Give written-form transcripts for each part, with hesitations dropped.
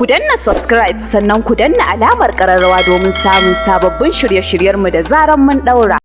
Ku danna subscribe sannan ku danna alamar ƙararrawa domin samun sababbin shirye-shiryenmu da zaran mun ɗaura.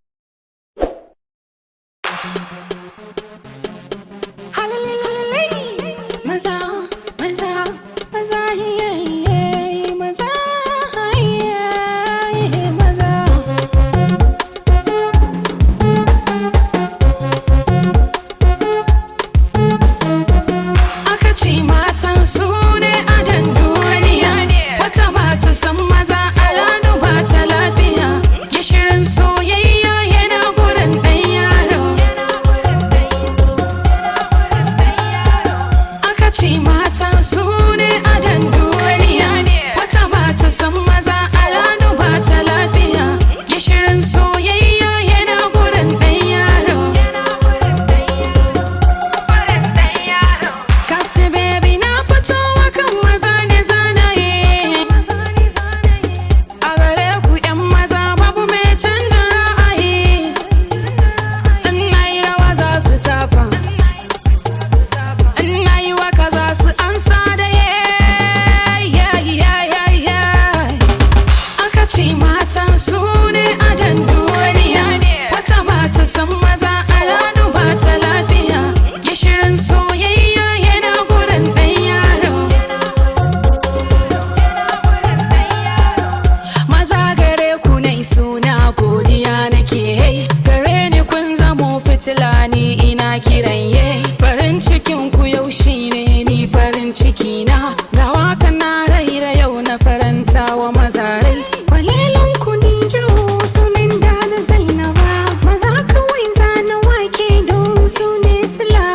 Tilani ina kiran ye farin cikin ku yau shine ni farin ciki na ga waka na raira yau na faranta wa mazarai kwalelan ku ni jawo sunan da na Zainaba maza kawai zana wake don su ne sila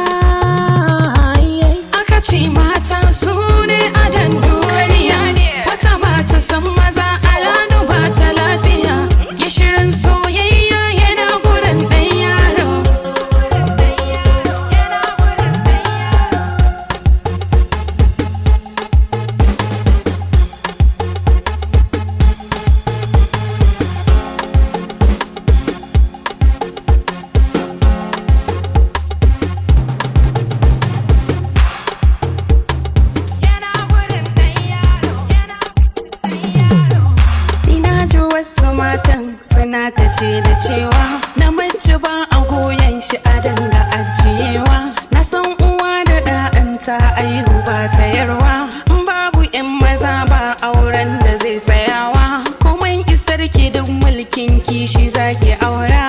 aka ce mata su ne adan duniya wata mata san maza a ranu ba ta lafiya gishirin soyayya wasu matan suna ta ce da cewa namiji ba a goyon shi a danga ajiyewa na san uwa da ɗa'anta aihu ba ta yarwa babu 'yan maza ba auren da zai sayawa kuma isar ki duk mulkin kishi zaki aura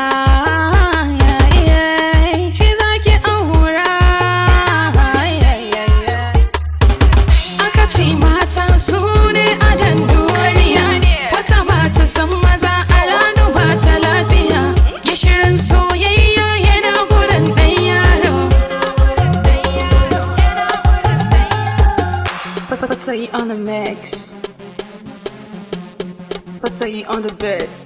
shi zaki aura aka ce mata su ne adan duniya wata mata san maza a ranu ba ta lafiya gishirin soyayya yana gurin ɗan yaro Fatay on the mix, Fatay on the bed.